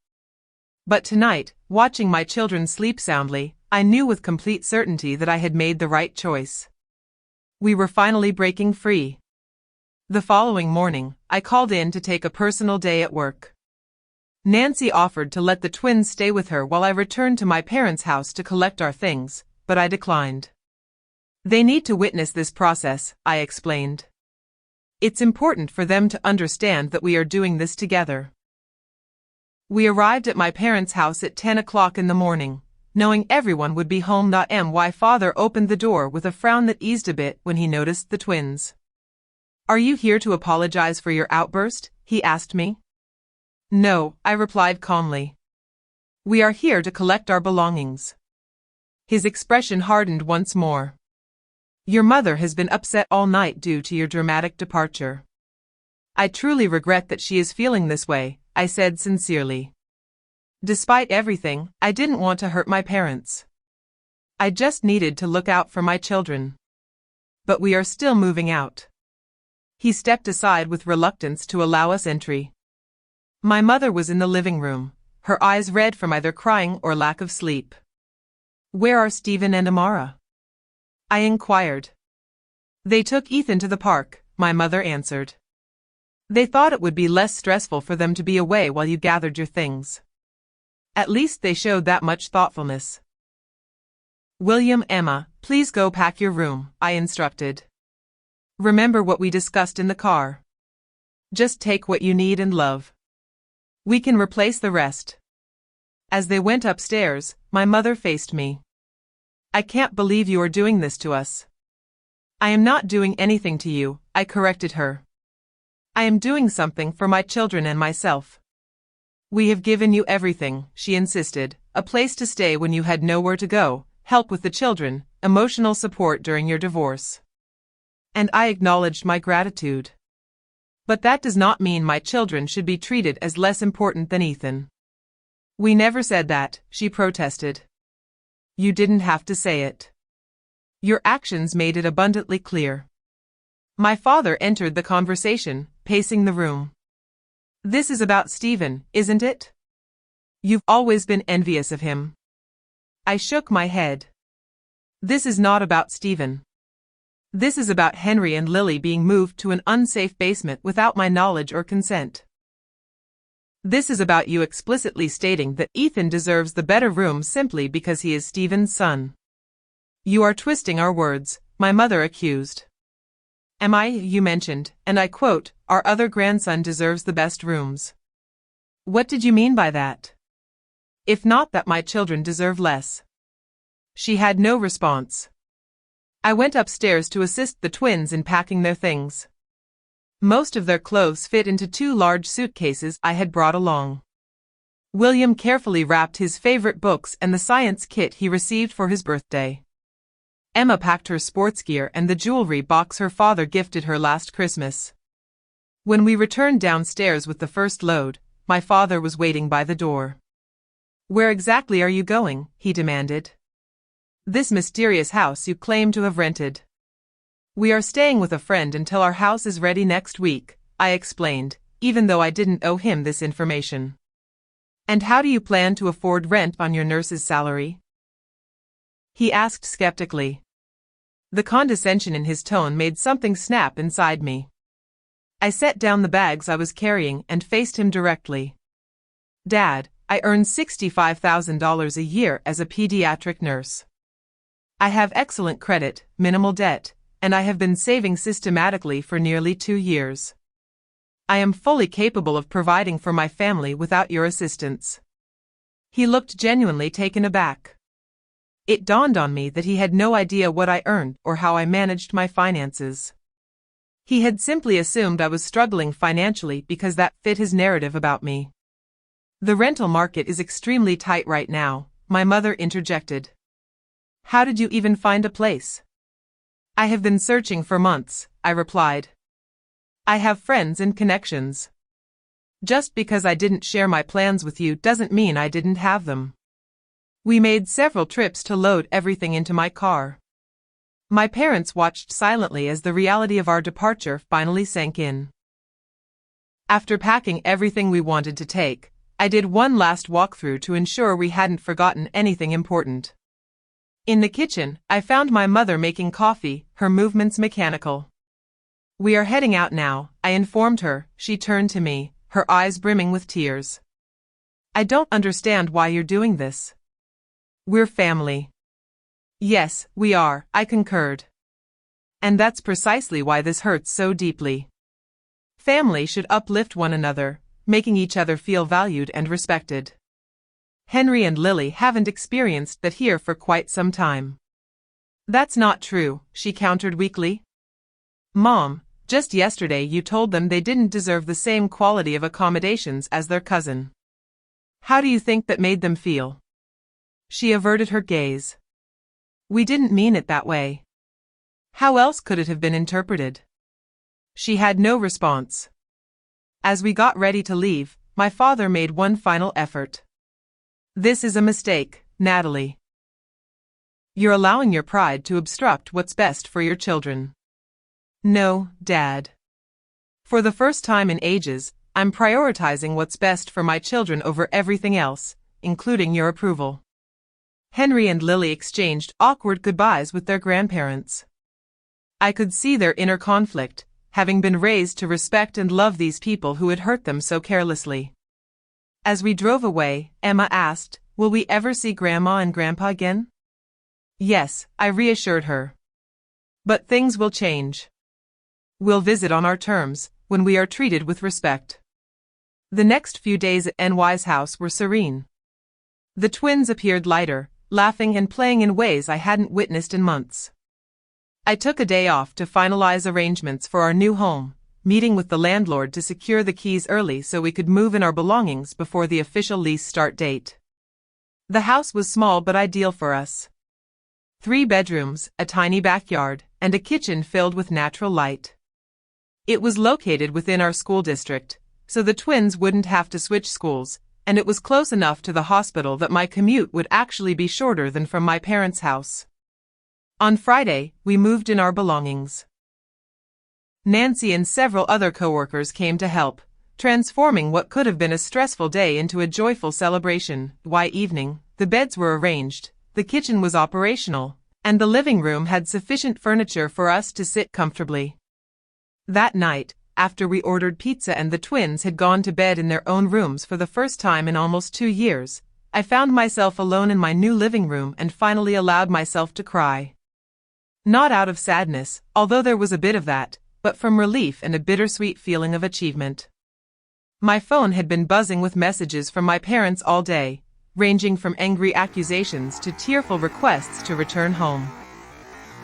But tonight, watching my children sleep soundly, I knew with complete certainty that I had made the right choice. We were finally breaking free. The following morning, I called in to take a personal day at work. Nancy offered to let the twins stay with her while I returned to my parents' house to collect our things, but I declined. They need to witness this process, I explained. It's important for them to understand that we are doing this together. We arrived at my parents' house at 10 o'clock in the morning, knowing everyone would be home. My father opened the door with a frown that eased a bit when he noticed the twins. Are you here to apologize for your outburst? He asked me. No, I replied calmly. We are here to collect our belongings. His expression hardened once more. Your mother has been upset all night due to your dramatic departure. I truly regret that she is feeling this way, I said sincerely. Despite everything, I didn't want to hurt my parents. I just needed to look out for my children. But we are still moving out. He stepped aside with reluctance to allow us entry. My mother was in the living room, her eyes red from either crying or lack of sleep. Where are Stephen and Amara? I inquired. They took Ethan to the park, my mother answered. They thought it would be less stressful for them to be away while you gathered your things. At least they showed that much thoughtfulness. William, Emma, please go pack your room, I instructed. Remember what we discussed in the car. Just take what you need and love. We can replace the rest. As they went upstairs, my mother faced me. I can't believe you are doing this to us. I am not doing anything to you, I corrected her. I am doing something for my children and myself. We have given you everything, she insisted, a place to stay when you had nowhere to go, help with the children, emotional support during your divorce. And I acknowledged my gratitude. But that does not mean my children should be treated as less important than Ethan. We never said that, she protested. You didn't have to say it. Your actions made it abundantly clear. My father entered the conversation, pacing the room. This is about Stephen, isn't it? You've always been envious of him. I shook my head. This is not about Stephen. This is about Henry and Lily being moved to an unsafe basement without my knowledge or consent. This is about you explicitly stating that Ethan deserves the better room simply because he is Stephen's son. You are twisting our words, my mother accused. You mentioned, and I quote, our other grandson deserves the best rooms. What did you mean by that? If not that my children deserve less. She had no response. I went upstairs to assist the twins in packing their things. Most of their clothes fit into 2 large suitcases I had brought along. William carefully wrapped his favorite books and the science kit he received for his birthday. Emma packed her sports gear and the jewelry box her father gifted her last Christmas. When we returned downstairs with the first load, my father was waiting by the door. Where exactly are you going? He demanded. This mysterious house you claim to have rented. We are staying with a friend until our house is ready next week, I explained, even though I didn't owe him this information. And how do you plan to afford rent on your nurse's salary? He asked skeptically. The condescension in his tone made something snap inside me. I set down the bags I was carrying and faced him directly. Dad, I earn $65,000 a year as a pediatric nurse. I have excellent credit, minimal debt, and I have been saving systematically for nearly 2 years. I am fully capable of providing for my family without your assistance. He looked genuinely taken aback. It dawned on me that he had no idea what I earned or how I managed my finances. He had simply assumed I was struggling financially because that fit his narrative about me. The rental market is extremely tight right now, my mother interjected. How did you even find a place? I have been searching for months, I replied. I have friends and connections. Just because I didn't share my plans with you doesn't mean I didn't have them. We made several trips to load everything into my car. My parents watched silently as the reality of our departure finally sank in. After packing everything we wanted to take, I did one last walkthrough to ensure we hadn't forgotten anything important. In the kitchen, I found my mother making coffee, her movements mechanical. We are heading out now, I informed her. She turned to me, her eyes brimming with tears. I don't understand why you're doing this. We're family. Yes, we are, I concurred. And that's precisely why this hurts so deeply. Family should uplift one another, making each other feel valued and respected. Henry and Lily haven't experienced that here for quite some time. That's not true, she countered weakly. Mom, just yesterday you told them they didn't deserve the same quality of accommodations as their cousin. How do you think that made them feel? She averted her gaze. We didn't mean it that way. How else could it have been interpreted? She had no response. As we got ready to leave, my father made one final effort. This is a mistake, Natalie. You're allowing your pride to obstruct what's best for your children. No, Dad. For the first time in ages, I'm prioritizing what's best for my children over everything else, including your approval. Henry and Lily exchanged awkward goodbyes with their grandparents. I could see their inner conflict, having been raised to respect and love these people who had hurt them so carelessly. As we drove away, Emma asked, will we ever see Grandma and Grandpa again? Yes, I reassured her. But things will change. We'll visit on our terms, when we are treated with respect. The next few days at NY's house were serene. The twins appeared lighter, laughing and playing in ways I hadn't witnessed in months. I took a day off to finalize arrangements for our new home, meeting with the landlord to secure the keys early so we could move in our belongings before the official lease start date. The house was small but ideal for us. 3 bedrooms, a tiny backyard, and a kitchen filled with natural light. It was located within our school district, so the twins wouldn't have to switch schools, and it was close enough to the hospital that my commute would actually be shorter than from my parents' house. On Friday, we moved in our belongings. Nancy and several other coworkers came to help, transforming what could have been a stressful day into a joyful celebration. By evening, the beds were arranged, the kitchen was operational, and the living room had sufficient furniture for us to sit comfortably. That night, after we ordered pizza and the twins had gone to bed in their own rooms for the first time in almost 2 years, I found myself alone in my new living room and finally allowed myself to cry. Not out of sadness, although there was a bit of that, but from relief and a bittersweet feeling of achievement. My phone had been buzzing with messages from my parents all day, ranging from angry accusations to tearful requests to return home.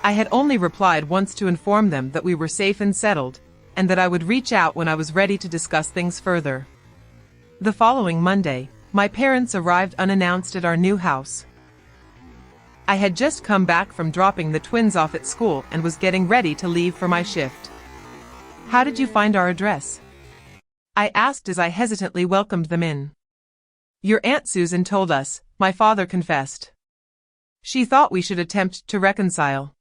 I had only replied once to inform them that we were safe and settled, and that I would reach out when I was ready to discuss things further. The following Monday, my parents arrived unannounced at our new house. I had just come back from dropping the twins off at school and was getting ready to leave for my shift. "How did you find our address?" I asked as I hesitantly welcomed them in. "Your Aunt Susan told us," my father confessed. "She thought we should attempt to reconcile."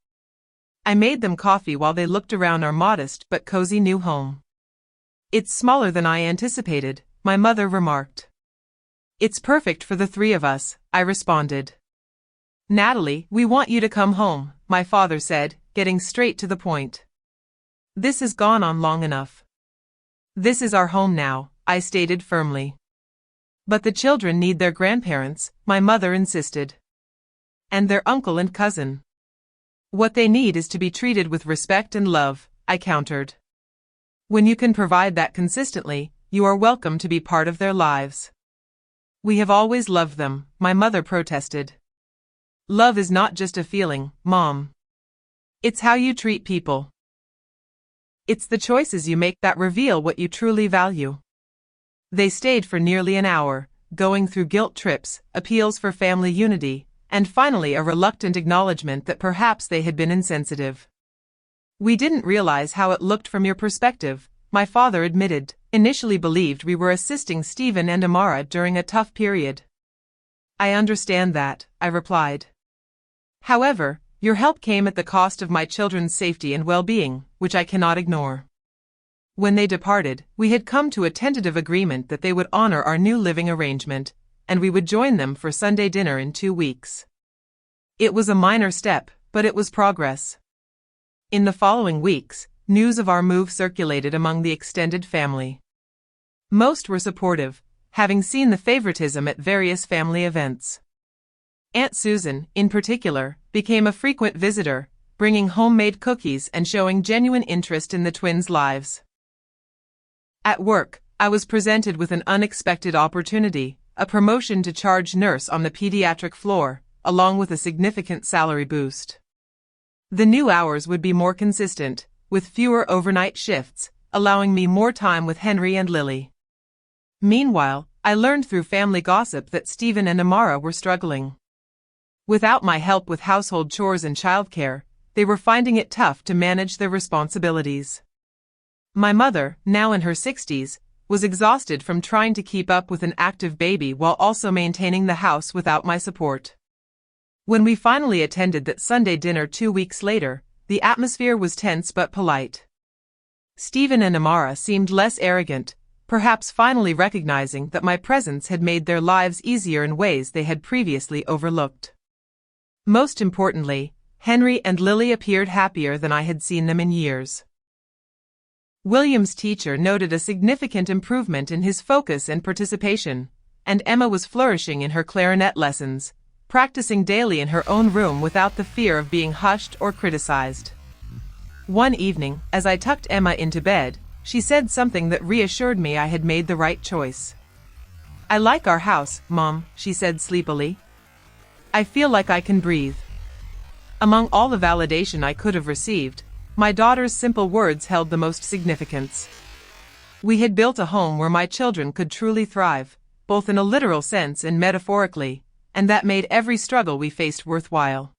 I made them coffee while they looked around our modest but cozy new home. "It's smaller than I anticipated," my mother remarked. "It's perfect for the 3 of us," I responded. "Natalie, we want you to come home," my father said, getting straight to the point. "This has gone on long enough. This is our home now," I stated firmly. "But the children need their grandparents," my mother insisted. "And their uncle and cousin. What they need is to be treated with respect and love," I countered. "When you can provide that consistently, you are welcome to be part of their lives." "We have always loved them," my mother protested. "Love is not just a feeling, Mom. It's how you treat people. It's the choices you make that reveal what you truly value." They stayed for nearly an hour, going through guilt trips, appeals for family unity, and finally a reluctant acknowledgement that perhaps they had been insensitive. "We didn't realize how it looked from your perspective," my father admitted, "initially believed we were assisting Stephen and Amara during a tough period." "I understand that," I replied. "However, your help came at the cost of my children's safety and well-being, which I cannot ignore." When they departed, we had come to a tentative agreement that they would honor our new living arrangement, and we would join them for Sunday dinner in 2 weeks. It was a minor step, but it was progress. In the following weeks, news of our move circulated among the extended family. Most were supportive, having seen the favoritism at various family events. Aunt Susan, in particular, became a frequent visitor, bringing homemade cookies and showing genuine interest in the twins' lives. At work, I was presented with an unexpected opportunity, a promotion to charge nurse on the pediatric floor, along with a significant salary boost. The new hours would be more consistent, with fewer overnight shifts, allowing me more time with Henry and Lily. Meanwhile, I learned through family gossip that Stephen and Amara were struggling. Without my help with household chores and childcare, they were finding it tough to manage their responsibilities. My mother, now in her 60s, was exhausted from trying to keep up with an active baby while also maintaining the house without my support. When we finally attended that Sunday dinner 2 weeks later, the atmosphere was tense but polite. Stephen and Amara seemed less arrogant, perhaps finally recognizing that my presence had made their lives easier in ways they had previously overlooked. Most importantly, Henry and Lily appeared happier than I had seen them in years. William's teacher noted a significant improvement in his focus and participation, and Emma was flourishing in her clarinet lessons, practicing daily in her own room without the fear of being hushed or criticized. One evening, as I tucked Emma into bed, she said something that reassured me I had made the right choice. "I like our house, Mom," she said sleepily. "I feel like I can breathe." Among all the validation I could have received, my daughter's simple words held the most significance. We had built a home where my children could truly thrive, both in a literal sense and metaphorically, and that made every struggle we faced worthwhile.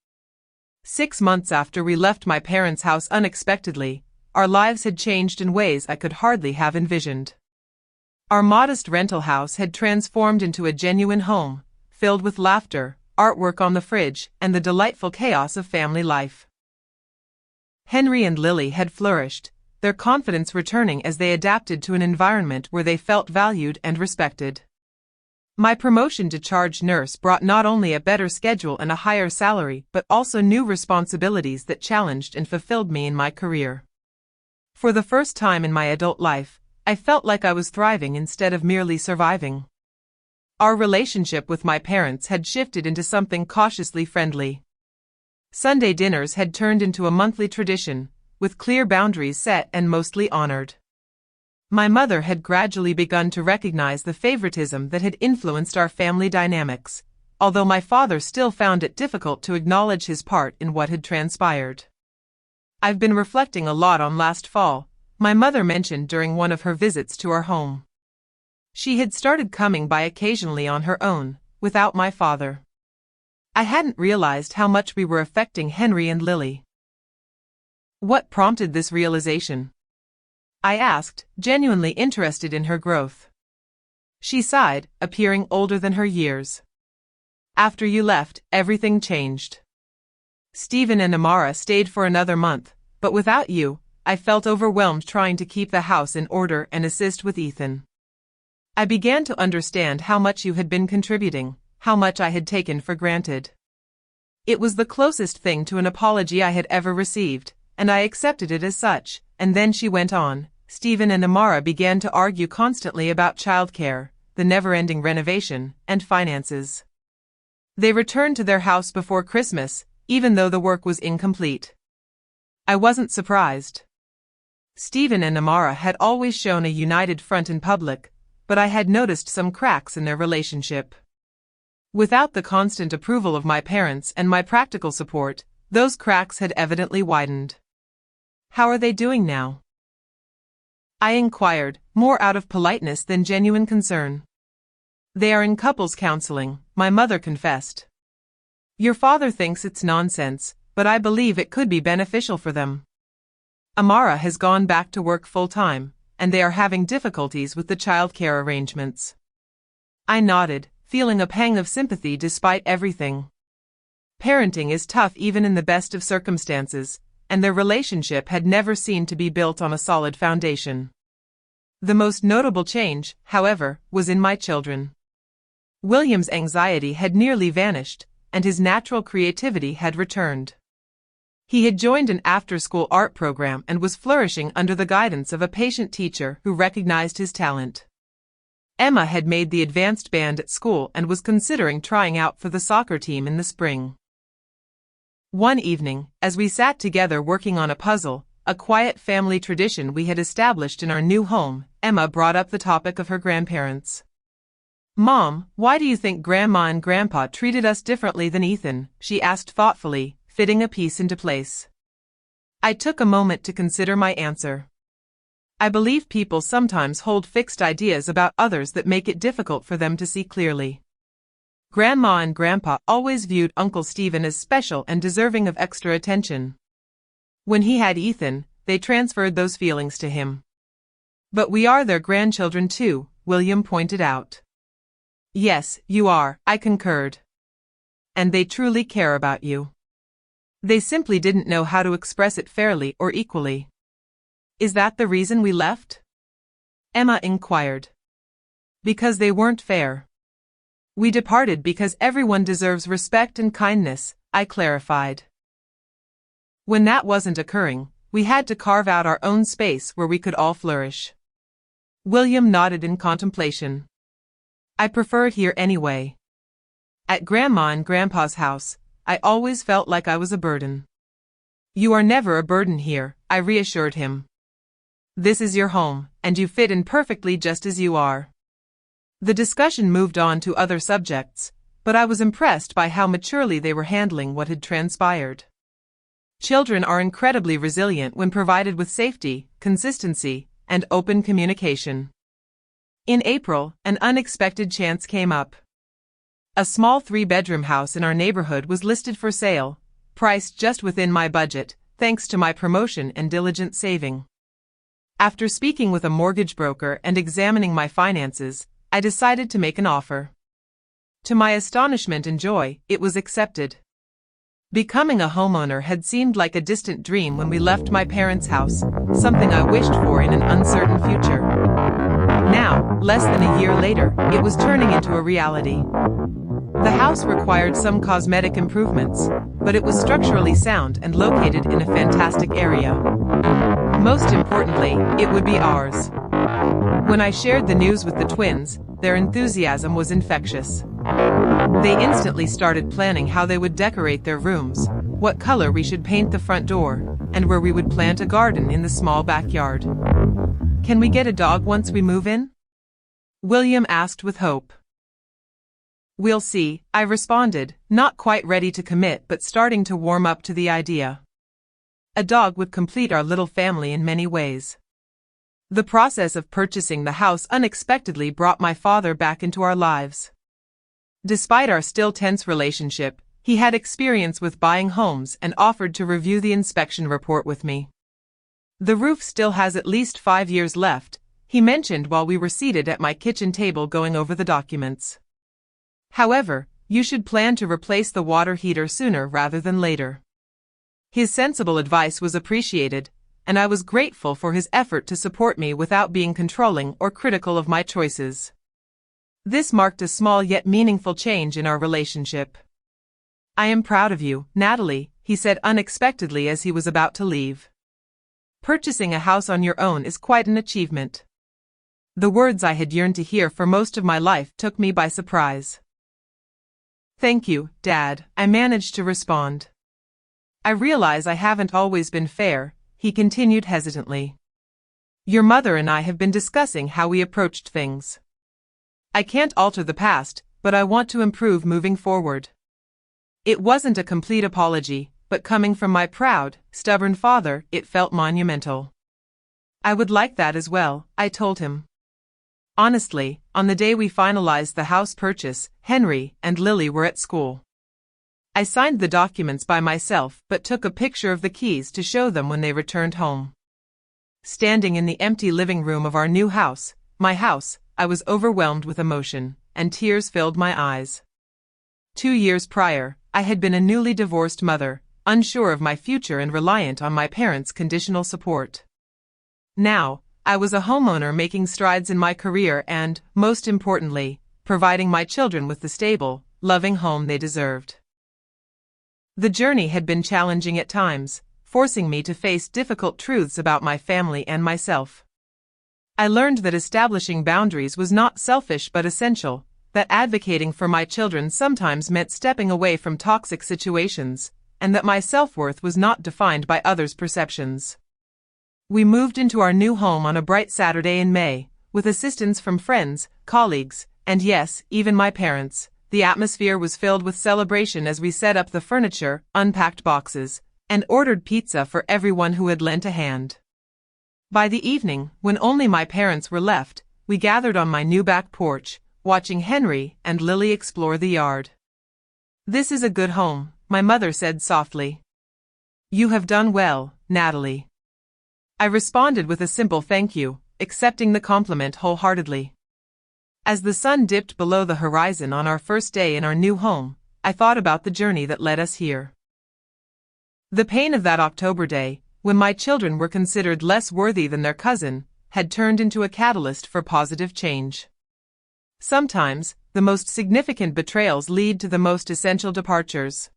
6 months after we left my parents' house unexpectedly, our lives had changed in ways I could hardly have envisioned. Our modest rental house had transformed into a genuine home, filled with laughter, artwork on the fridge, and the delightful chaos of family life. Henry and Lily had flourished, their confidence returning as they adapted to an environment where they felt valued and respected. My promotion to charge nurse brought not only a better schedule and a higher salary but also new responsibilities that challenged and fulfilled me in my career. For the first time in my adult life, I felt like I was thriving instead of merely surviving. Our relationship with my parents had shifted into something cautiously friendly. Sunday dinners had turned into a monthly tradition, with clear boundaries set and mostly honored. My mother had gradually begun to recognize the favoritism that had influenced our family dynamics, although my father still found it difficult to acknowledge his part in what had transpired. "I've been reflecting a lot on last fall," my mother mentioned during one of her visits to our home. She had started coming by occasionally on her own, without my father. I hadn't realized how much we were affecting Henry and Lily. "What prompted this realization?" I asked, genuinely interested in her growth. She sighed, appearing older than her years. "After you left, everything changed. Stephen and Amara stayed for another month, but without you, I felt overwhelmed trying to keep the house in order and assist with Ethan. I began to understand how much you had been contributing, how much I had taken for granted. It was the closest thing to an apology I had ever received, and I accepted it as such." And then she went on, "Stephen and Amara began to argue constantly about childcare, the never-ending renovation, and finances. They returned to their house before Christmas, even though the work was incomplete. I wasn't surprised. Stephen and Amara had always shown a united front in public, but I had noticed some cracks in their relationship. Without the constant approval of my parents and my practical support, those cracks had evidently widened." "How are they doing now?" I inquired, more out of politeness than genuine concern. "They are in couples counseling," my mother confessed. "Your father thinks it's nonsense, but I believe it could be beneficial for them. Amara has gone back to work full-time, and they are having difficulties with the childcare arrangements." I nodded, feeling a pang of sympathy despite everything. Parenting is tough even in the best of circumstances, and their relationship had never seemed to be built on a solid foundation. The most notable change, however, was in my children. William's anxiety had nearly vanished, and his natural creativity had returned. He had joined an after-school art program and was flourishing under the guidance of a patient teacher who recognized his talent. Emma had made the advanced band at school and was considering trying out for the soccer team in the spring. One evening, as we sat together working on a puzzle, a quiet family tradition we had established in our new home, Emma brought up the topic of her grandparents. "Mom, why do you think Grandma and Grandpa treated us differently than Ethan?" she asked thoughtfully, fitting a piece into place. I took a moment to consider my answer. I believe people sometimes hold fixed ideas about others that make it difficult for them to see clearly. Grandma and Grandpa always viewed Uncle Stephen as special and deserving of extra attention. When he had Ethan, they transferred those feelings to him. "But we are their grandchildren too," William pointed out. "Yes, you are," I concurred. "And they truly care about you. They simply didn't know how to express it fairly or equally." "Is that the reason we left?" Emma inquired. "Because they weren't fair. We departed because everyone deserves respect and kindness," I clarified. When that wasn't occurring, we had to carve out our own space where we could all flourish. William nodded in contemplation. "I prefer it here anyway. At Grandma and Grandpa's house, I always felt like I was a burden." "You are never a burden here," I reassured him. "This is your home, and you fit in perfectly just as you are." The discussion moved on to other subjects, but I was impressed by how maturely they were handling what had transpired. Children are incredibly resilient when provided with safety, consistency, and open communication. In April, an unexpected chance came up. A small 3-bedroom house in our neighborhood was listed for sale, priced just within my budget, thanks to my promotion and diligent saving. After speaking with a mortgage broker and examining my finances, I decided to make an offer. To my astonishment and joy, it was accepted. Becoming a homeowner had seemed like a distant dream when we left my parents' house, something I wished for in an uncertain future. Now, less than a year later, it was turning into a reality. The house required some cosmetic improvements, but it was structurally sound and located in a fantastic area. Most importantly, it would be ours. When I shared the news with the twins, their enthusiasm was infectious. They instantly started planning how they would decorate their rooms, what color we should paint the front door, and where we would plant a garden in the small backyard. "Can we get a dog once we move in?" William asked with hope. "We'll see," I responded, not quite ready to commit but starting to warm up to the idea. A dog would complete our little family in many ways. The process of purchasing the house unexpectedly brought my father back into our lives. Despite our still tense relationship, he had experience with buying homes and offered to review the inspection report with me. "The roof still has at least 5 years left," he mentioned while we were seated at my kitchen table going over the documents. "However, you should plan to replace the water heater sooner rather than later." His sensible advice was appreciated, and I was grateful for his effort to support me without being controlling or critical of my choices. This marked a small yet meaningful change in our relationship. "I am proud of you, Natalie," he said unexpectedly as he was about to leave. "Purchasing a house on your own is quite an achievement." The words I had yearned to hear for most of my life took me by surprise. "Thank you, Dad," I managed to respond. "I realize I haven't always been fair," he continued hesitantly. "Your mother and I have been discussing how we approached things. I can't alter the past, but I want to improve moving forward." It wasn't a complete apology, but coming from my proud, stubborn father, it felt monumental. "I would like that as well," I told him. Honestly, on the day we finalized the house purchase, Henry and Lily were at school. I signed the documents by myself but took a picture of the keys to show them when they returned home. Standing in the empty living room of our new house, my house, I was overwhelmed with emotion, and tears filled my eyes. 2 years prior, I had been a newly divorced mother, unsure of my future and reliant on my parents' conditional support. Now, I was a homeowner making strides in my career and, most importantly, providing my children with the stable, loving home they deserved. The journey had been challenging at times, forcing me to face difficult truths about my family and myself. I learned that establishing boundaries was not selfish but essential, that advocating for my children sometimes meant stepping away from toxic situations, and that my self-worth was not defined by others' perceptions. We moved into our new home on a bright Saturday in May, with assistance from friends, colleagues, and yes, even my parents. The atmosphere was filled with celebration as we set up the furniture, unpacked boxes, and ordered pizza for everyone who had lent a hand. By the evening, when only my parents were left, we gathered on my new back porch, watching Henry and Lily explore the yard. "This is a good home," my mother said softly. "You have done well, Natalie." I responded with a simple thank you, accepting the compliment wholeheartedly. As the sun dipped below the horizon on our first day in our new home, I thought about the journey that led us here. The pain of that October day, when my children were considered less worthy than their cousin, had turned into a catalyst for positive change. Sometimes, the most significant betrayals lead to the most essential departures.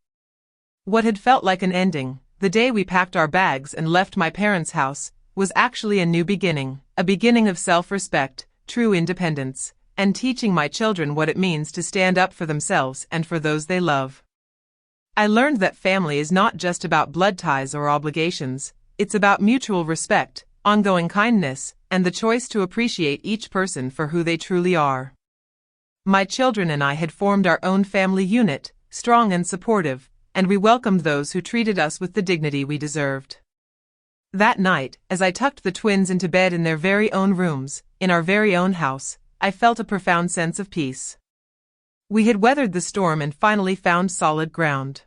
What had felt like an ending, the day we packed our bags and left my parents' house, was actually a new beginning, a beginning of self-respect, true independence, and teaching my children what it means to stand up for themselves and for those they love. I learned that family is not just about blood ties or obligations, it's about mutual respect, ongoing kindness, and the choice to appreciate each person for who they truly are. My children and I had formed our own family unit, strong and supportive, and we welcomed those who treated us with the dignity we deserved. That night, as I tucked the twins into bed in their very own rooms, in our very own house, I felt a profound sense of peace. We had weathered the storm and finally found solid ground.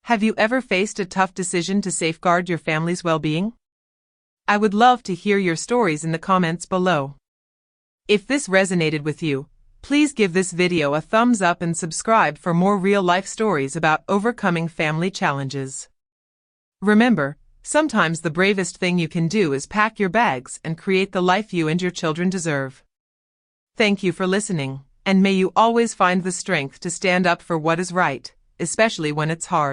Have you ever faced a tough decision to safeguard your family's well-being? I would love to hear your stories in the comments below. If this resonated with you, please give this video a thumbs up and subscribe for more real-life stories about overcoming family challenges. Remember, sometimes the bravest thing you can do is pack your bags and create the life you and your children deserve. Thank you for listening, and may you always find the strength to stand up for what is right, especially when it's hard.